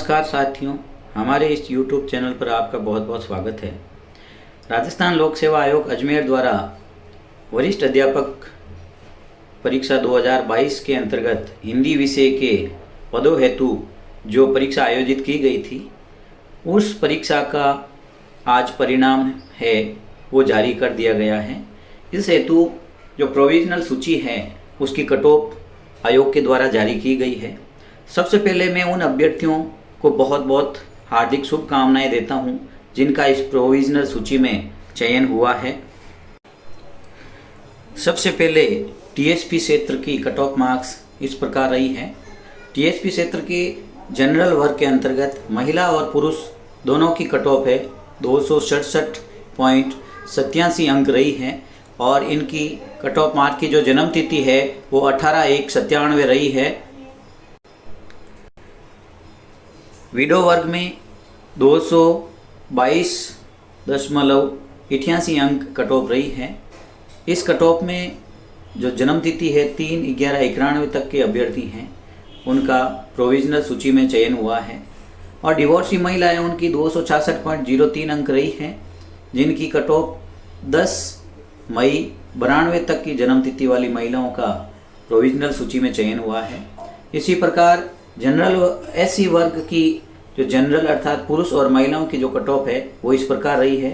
नमस्कार साथियों, हमारे इस YouTube चैनल पर आपका बहुत बहुत स्वागत है। राजस्थान लोक सेवा आयोग अजमेर द्वारा वरिष्ठ अध्यापक परीक्षा 2022 के अंतर्गत हिंदी विषय के पदों हेतु जो परीक्षा आयोजित की गई थी, उस परीक्षा का आज परिणाम है वो जारी कर दिया गया है। इस हेतु जो प्रोविजनल सूची है उसकी कट ऑफ आयोग के द्वारा जारी की गई है। सबसे पहले मैं उन अभ्यर्थियों को बहुत बहुत हार्दिक शुभकामनाएं देता हूं जिनका इस प्रोविजनल सूची में चयन हुआ है। सबसे पहले टीएसपी क्षेत्र की कट ऑफ मार्क्स इस प्रकार रही है। टीएसपी क्षेत्र के जनरल वर्ग के अंतर्गत महिला और पुरुष दोनों की कट ऑफ है 267.87 अंक रही है और इनकी कट ऑफ मार्क की जो जन्म तिथि है वो 18/1/97 रही है। विडो वर्ग में 222.88 अंक कट ऑफ रही है। इस कट ऑफ में जो जन्म तिथि है 3/11/91 तक के अभ्यर्थी हैं, उनका प्रोविजनल सूची में चयन हुआ है। और डिवोर्सी महिलाएं उनकी 266.03 अंक रही हैं, जिनकी कट ऑफ 10/92 तक की जन्म तिथि वाली महिलाओं का प्रोविजनल सूची में चयन हुआ है। इसी प्रकार जनरल एससी वर्ग की जो जनरल अर्थात पुरुष और महिलाओं की जो कट ऑफ है वो इस प्रकार रही है।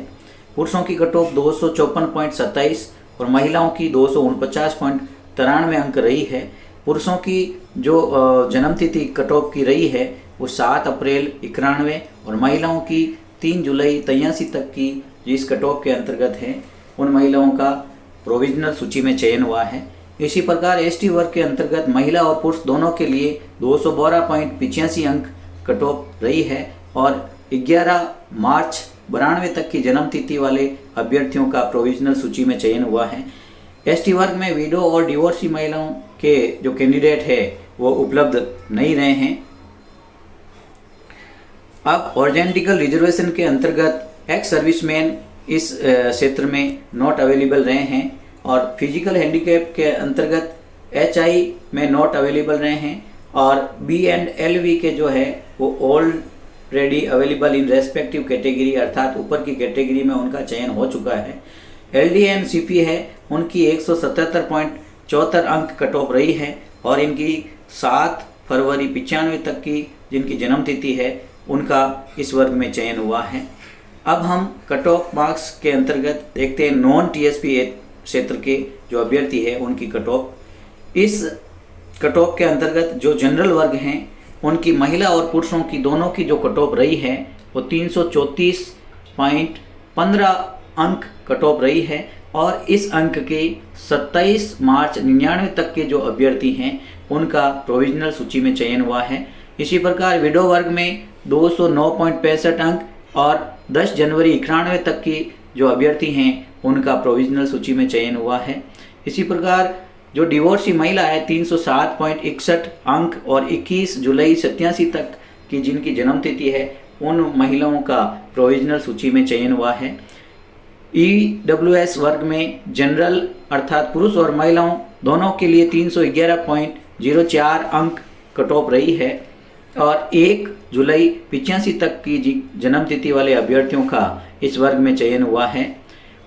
पुरुषों की कट ऑफ 254.27 और महिलाओं की 249.93 अंक रही है। पुरुषों की जो जन्म तिथि कट ऑफ की रही है वो 7 अप्रैल 91 और महिलाओं की 3 जुलाई 83 तक की जो इस कट ऑफ के अंतर्गत है, उन महिलाओं का प्रोविजनल सूची में चयन हुआ है। इसी प्रकार एसटी वर्ग के अंतर्गत महिला और पुरुष दोनों के लिए 212.85 अंक कट ऑफ रही है और 11 मार्च 92 तक की जन्म तिथि वाले अभ्यर्थियों का प्रोविजनल सूची में चयन हुआ है। एसटी वर्ग में विडो और डिवोर्सी महिलाओं के जो कैंडिडेट है वो उपलब्ध नहीं रहे हैं। अब हॉरिजॉन्टल रिजर्वेशन के अंतर्गत एक्स सर्विसमैन इस क्षेत्र में नॉट अवेलेबल रहे हैं और फिजिकल हैंडीकैप के अंतर्गत एचआई में नॉट अवेलेबल रहे हैं और बी एंड एल वी के जो है वो already available in respective category अर्थात ऊपर की कैटेगरी में उनका चयन हो चुका है। एलडी एंड सीपी है, उनकी 177.74 अंक कट ऑफ रही है और इनकी 7 फरवरी 95 तक की जिनकी जन्म तिथि है उनका इस वर्ग में चयन हुआ है। अब हम कट ऑफ मार्क्स के अंतर्गत देखते हैं नॉन टीएसपी क्षेत्र के जो अभ्यर्थी है उनकी कट ऑफ। इस कट ऑफ के अंतर्गत जो जनरल वर्ग हैं उनकी महिला और पुरुषों की दोनों की जो कट ऑफ रही है वो 334.15 अंक कट ऑफ रही है और इस अंक के 27 मार्च 99 तक के जो अभ्यर्थी हैं उनका प्रोविजनल सूची में चयन हुआ है। इसी प्रकार विडो वर्ग में 209.65 अंक और 10 जनवरी 91 तक की जो अभ्यर्थी हैं उनका प्रोविजनल सूची में चयन हुआ है। इसी प्रकार जो डिवोर्सी महिला है 307.61 अंक और 21 जुलाई 87 तक की जिनकी जन्म तिथि है उन महिलाओं का प्रोविजनल सूची में चयन हुआ है। ईडब्ल्यूएस वर्ग में जनरल अर्थात पुरुष और महिलाओं दोनों के लिए 311.04 अंक कट ऑफ रही है और 1 जुलाई 85 तक की जन्म तिथि वाले अभ्यर्थियों का इस वर्ग में चयन हुआ है।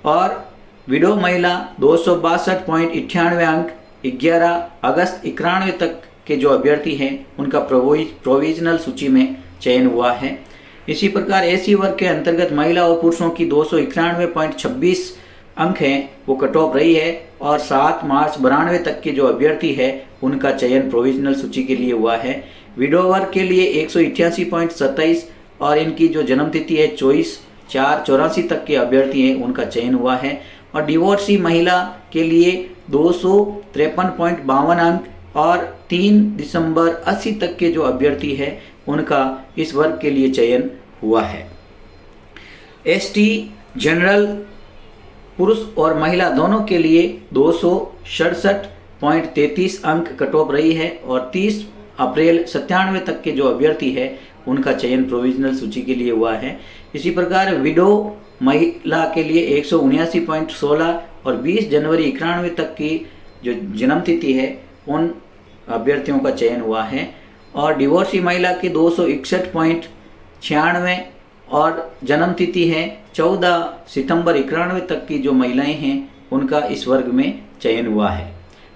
और विडो महिला 262.98 अंक 11 अगस्त 91 तक के जो अभ्यर्थी हैं उनका प्रोविजनल सूची में चयन हुआ है। इसी प्रकार एसी वर्ग के अंतर्गत महिला और पुरुषों की 291.26 अंक हैं वो कट ऑफ रही है और 7 मार्च 92 तक के जो अभ्यर्थी है उनका चयन प्रोविजनल सूची के लिए हुआ है। विडो वर्ग के लिए 188.27 और इनकी जो जन्म तिथि है 24/4/84 तक के अभ्यर्थी हैं उनका चयन हुआ है। और डिवोर्सी महिला के लिए 253.52 अंक और 3 दिसंबर 80 तक के जो अभ्यर्थी है उनका इस वर्ग के लिए चयन हुआ है। एसटी जनरल पुरुष और महिला दोनों के लिए 267.33 अंक कट ऑफ रही है और 30 अप्रैल 97 तक के जो अभ्यर्थी है उनका चयन प्रोविजनल सूची के लिए हुआ है। इसी प्रकार विडो महिला के लिए 179.16 और 20 जनवरी 91 तक की जो जन्म तिथि है उन अभ्यर्थियों का चयन हुआ है। और डिवोर्सी महिला के 261.96 और जन्म तिथि है 14 सितंबर 91 तक की जो महिलाएं हैं उनका इस वर्ग में चयन हुआ है।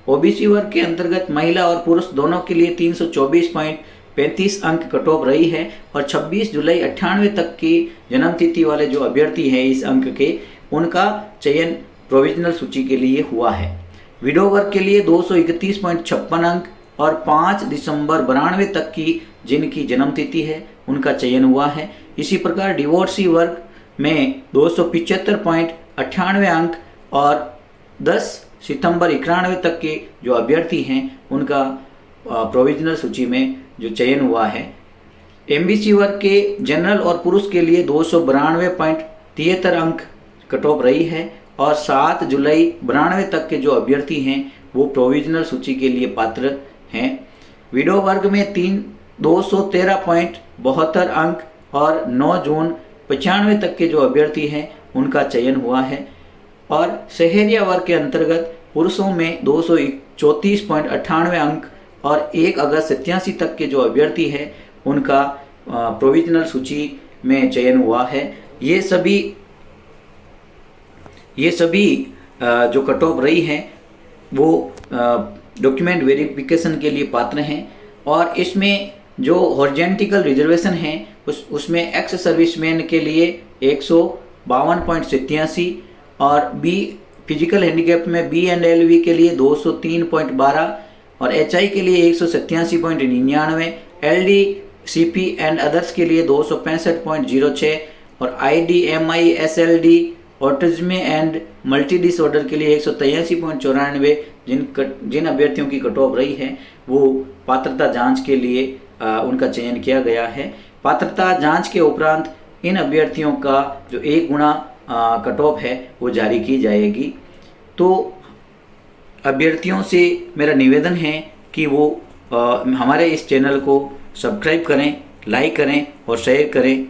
ओबीसी वर्ग के अंतर्गत महिला और पुरुष दोनों के लिए 324.35 अंक कट ऑफ रही है और 26 जुलाई 98 तक की जन्म तिथि वाले जो अभ्यर्थी हैं इस अंक के, उनका चयन प्रोविजनल सूची के लिए हुआ है। विडो वर्ग के लिए 231.56 अंक और 5 दिसंबर 92 तक की जिनकी जन्म तिथि है उनका चयन हुआ है। इसी प्रकार डिवोर्सी वर्ग में 275.98 अंक और 10 सितंबर 91 तक के जो अभ्यर्थी हैं उनका प्रोविजनल सूची में जो चयन हुआ है। एमबीसी वर्ग के जनरल और पुरुष के लिए 292.73 अंक कट ऑफ रही है और 7 जुलाई 92 तक के जो अभ्यर्थी हैं वो प्रोविजनल सूची के लिए पात्र हैं। विडो वर्ग में 213.72 अंक और 9 जून 95 तक के जो अभ्यर्थी हैं उनका चयन हुआ है। और शहरिया वर्ग के अंतर्गत पुरुषों में 234.98 अंक और 1 अगस्त 87 तक के जो अभ्यर्थी हैं उनका प्रोविजनल सूची में चयन हुआ है। ये सभी जो कट ऑफ रही हैं वो डॉक्यूमेंट वेरिफिकेशन के लिए पात्र हैं। और इसमें जो हॉरिजॉन्टल रिजर्वेशन है उसमें एक्स सर्विसमैन के लिए 152.87 और बी फिजिकल हैंडीकैप में बी एंड एल वी के लिए 203.12 और एच आई के लिए 187.99, L D C P and others के लिए 265.06 और I D M I S L D autism and multi disorder के लिए 183.94 जिन अभ्यर्थियों की कट ऑफ रही है वो पात्रता जांच के लिए उनका चयन किया गया है। पात्रता जांच के उपरांत इन अभ्यर्थियों का जो 1 गुना कट ऑफ है वो जारी की जाएगी। तो अभ्यर्थियों से मेरा निवेदन है कि वो हमारे इस चैनल को सब्सक्राइब करें, लाइक करें और शेयर करें।